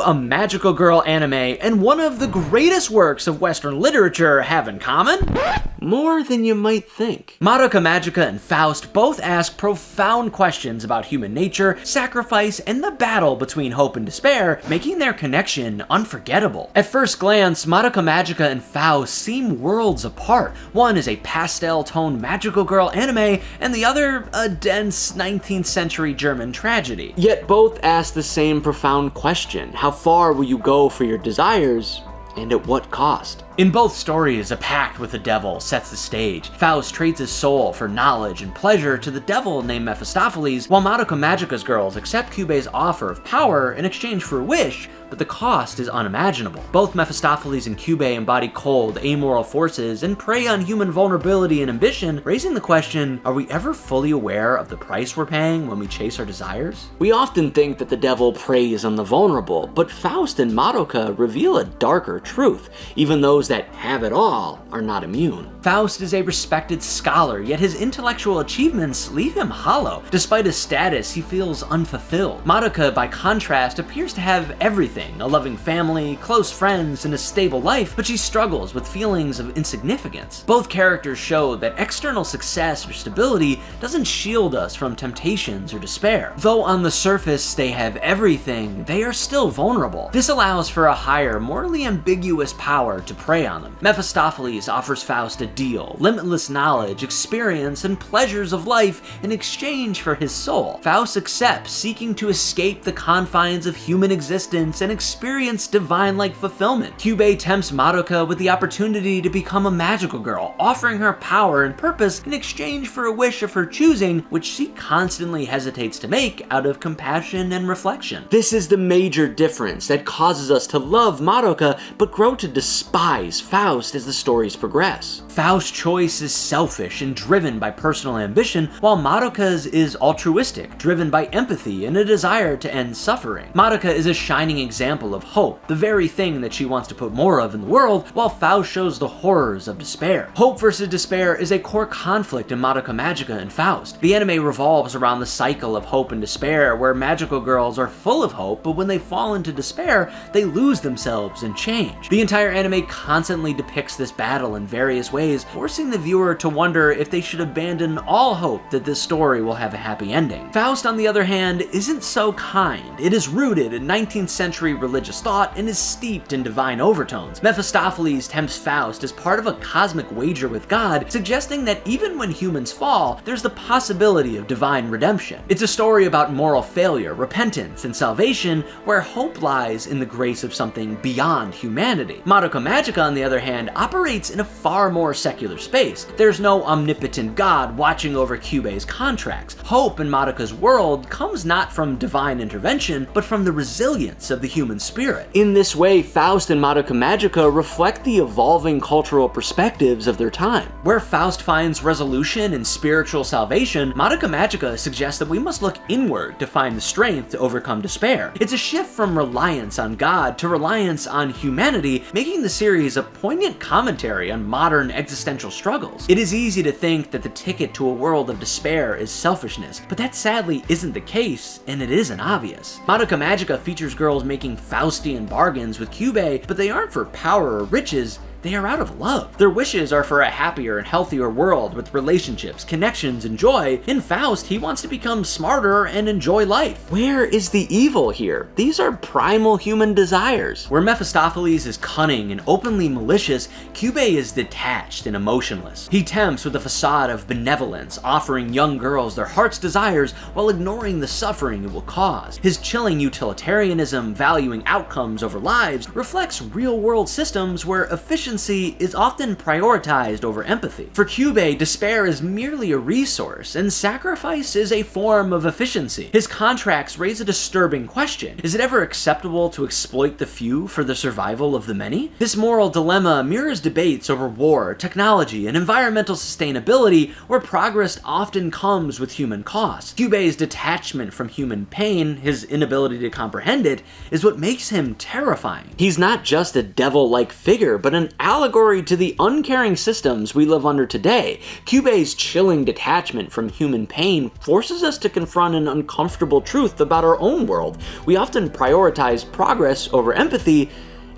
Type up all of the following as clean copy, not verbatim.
a magical girl anime and one of the greatest works of Western literature have in common? More than you might think. Madoka Magica and Faust both ask profound questions about human nature, sacrifice, and the battle between hope and despair, making their connection unforgettable. At first glance, Madoka Magica and Faust seem worlds apart. One is a pastel-toned magical girl anime, and the other a dense 19th century German tragedy. Yet both ask the same profound question: how far will you go for your desires, and at what cost? In both stories, a pact with the devil sets the stage. Faust trades his soul for knowledge and pleasure to the devil named Mephistopheles, while Madoka Magica's girls accept Kyubey's offer of power in exchange for a wish, but the cost is unimaginable. Both Mephistopheles and Kyubey embody cold, amoral forces and prey on human vulnerability and ambition, raising the question, are we ever fully aware of the price we're paying when we chase our desires? We often think that the devil preys on the vulnerable, but Faust and Madoka reveal a darker truth. Even those that have it all are not immune. Faust is a respected scholar, yet his intellectual achievements leave him hollow. Despite his status, he feels unfulfilled. Madoka, by contrast, appears to have everything: a loving family, close friends, and a stable life, but she struggles with feelings of insignificance. Both characters show that external success or stability doesn't shield us from temptations or despair. Though on the surface they have everything, they are still vulnerable. This allows for a higher, morally ambiguous power to prey on them. Mephistopheles offers Faust a deal: limitless knowledge, experience, and pleasures of life in exchange for his soul. Faust accepts, seeking to escape the confines of human existence and experience divine-like fulfillment. Kyubey tempts Madoka with the opportunity to become a magical girl, offering her power and purpose in exchange for a wish of her choosing, which she constantly hesitates to make out of compassion and reflection. This is the major difference that causes us to love Madoka but grow to despise Faust as the stories progress. Faust's choice is selfish and driven by personal ambition, while Madoka's is altruistic, driven by empathy and a desire to end suffering. Madoka is a shining example of hope, the very thing that she wants to put more of in the world, while Faust shows the horrors of despair. Hope versus despair is a core conflict in Madoka Magica and Faust. The anime revolves around the cycle of hope and despair, where magical girls are full of hope, but when they fall into despair, they lose themselves and change. The entire anime constantly depicts this battle in various ways, forcing the viewer to wonder if they should abandon all hope that this story will have a happy ending. Faust, on the other hand, isn't so kind. It is rooted in 19th century religious thought and is steeped in divine overtones. Mephistopheles tempts Faust as part of a cosmic wager with God, suggesting that even when humans fall, there's the possibility of divine redemption. It's a story about moral failure, repentance, and salvation, where hope lies in the grace of something beyond humanity. Madoka Magica, on the other hand, operates in a far more secular space. There's no omnipotent God watching over Kyubey's contracts. Hope in Madoka's world comes not from divine intervention, but from the resilience of the human spirit. In this way, Faust and Madoka Magica reflect the evolving cultural perspectives of their time. Where Faust finds resolution and spiritual salvation, Madoka Magica suggests that we must look inward to find the strength to overcome despair. It's a shift from reliance on God to reliance on humanity, making the series a poignant commentary on modern existential struggles. It is easy to think that the ticket to a world of despair is selfishness, but that sadly isn't the case, and it isn't obvious. Madoka Magica features girls making Faustian bargains with Kyubey, but they aren't for power or riches. They are out of love. Their wishes are for a happier and healthier world with relationships, connections, and joy. In Faust, he wants to become smarter and enjoy life. Where is the evil here? These are primal human desires. Where Mephistopheles is cunning and openly malicious, Kyubey is detached and emotionless. He tempts with a facade of benevolence, offering young girls their heart's desires while ignoring the suffering it will cause. His chilling utilitarianism, valuing outcomes over lives, reflects real-world systems where efficiency is often prioritized over empathy. For Kyubey, despair is merely a resource, and sacrifice is a form of efficiency. His contracts raise a disturbing question. Is it ever acceptable to exploit the few for the survival of the many? This moral dilemma mirrors debates over war, technology, and environmental sustainability, where progress often comes with human cost. Kyubey's detachment from human pain, his inability to comprehend it, is what makes him terrifying. He's not just a devil-like figure, but an allegory to the uncaring systems we live under today. Kyubey's chilling detachment from human pain forces us to confront an uncomfortable truth about our own world. We often prioritize progress over empathy,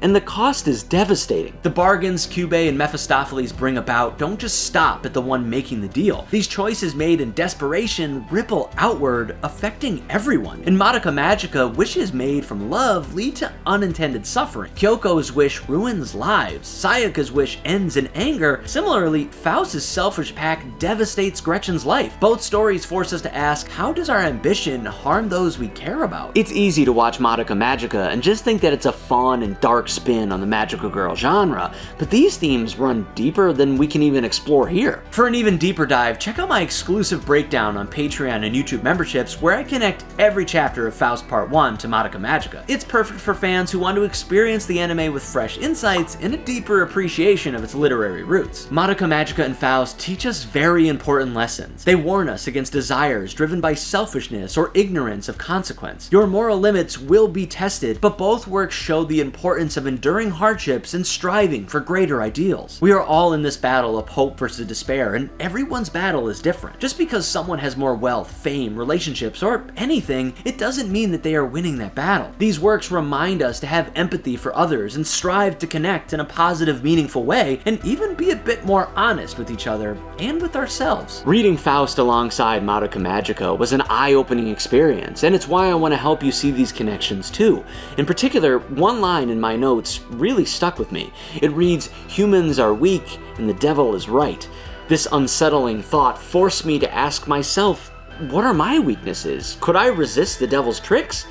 and the cost is devastating. The bargains Kyubey and Mephistopheles bring about don't just stop at the one making the deal. These choices made in desperation ripple outward, affecting everyone. In Madoka Magica, wishes made from love lead to unintended suffering. Kyoko's wish ruins lives. Sayaka's wish ends in anger. Similarly, Faust's selfish pact devastates Gretchen's life. Both stories force us to ask, how does our ambition harm those we care about? It's easy to watch Madoka Magica and just think that it's a fun and dark spin on the magical girl genre, but these themes run deeper than we can even explore here. For an even deeper dive, check out my exclusive breakdown on Patreon and YouTube memberships, where I connect every chapter of Faust Part 1 to Madoka Magica. It's perfect for fans who want to experience the anime with fresh insights and a deeper appreciation of its literary roots. Madoka Magica and Faust teach us very important lessons. They warn us against desires driven by selfishness or ignorance of consequence. Your moral limits will be tested, but both works show the importance of enduring hardships and striving for greater ideals. We are all in this battle of hope versus despair, and everyone's battle is different. Just because someone has more wealth, fame, relationships, or anything, it doesn't mean that they are winning that battle. These works remind us to have empathy for others and strive to connect in a positive, meaningful way, and even be a bit more honest with each other and with ourselves. Reading Faust alongside Madoka Magica was an eye-opening experience, and it's why I want to help you see these connections too. In particular, one line in my notes really stuck with me. It reads, "Humans are weak and the devil is right." This unsettling thought forced me to ask myself, what are my weaknesses? Could I resist the devil's tricks?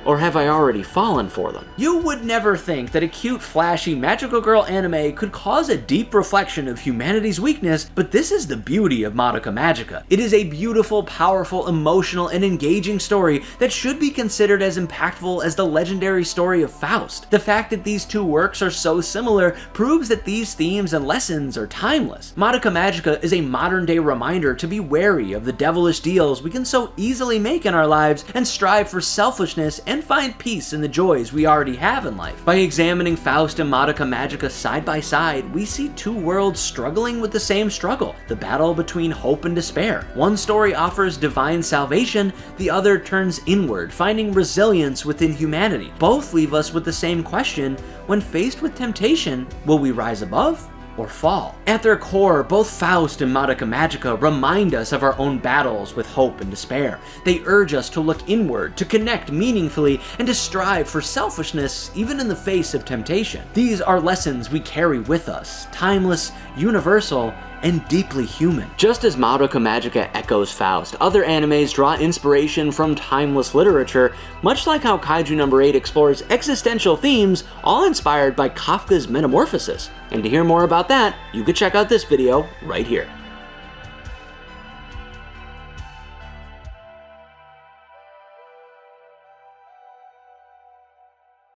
Or have I already fallen for them? You would never think that a cute, flashy, magical girl anime could cause a deep reflection of humanity's weakness, but this is the beauty of Madoka Magica. It is a beautiful, powerful, emotional, and engaging story that should be considered as impactful as the legendary story of Faust. The fact that these two works are so similar proves that these themes and lessons are timeless. Madoka Magica is a modern-day reminder to be wary of the devilish deals we can so easily make in our lives and strive for selfishness and find peace in the joys we already have in life. By examining Faust and Madoka Magica side by side, we see two worlds struggling with the same struggle, the battle between hope and despair. One story offers divine salvation, the other turns inward, finding resilience within humanity. Both leave us with the same question: when faced with temptation, will we rise above or fall? At their core, both Faust and Madoka Magica remind us of our own battles with hope and despair. They urge us to look inward, to connect meaningfully, and to strive for selfishness even in the face of temptation. These are lessons we carry with us, timeless, universal, and deeply human. Just as Madoka Magica echoes Faust, other animes draw inspiration from timeless literature, much like how Kaiju No. 8 explores existential themes, all inspired by Kafka's Metamorphosis. And to hear more about that, you could check out this video right here.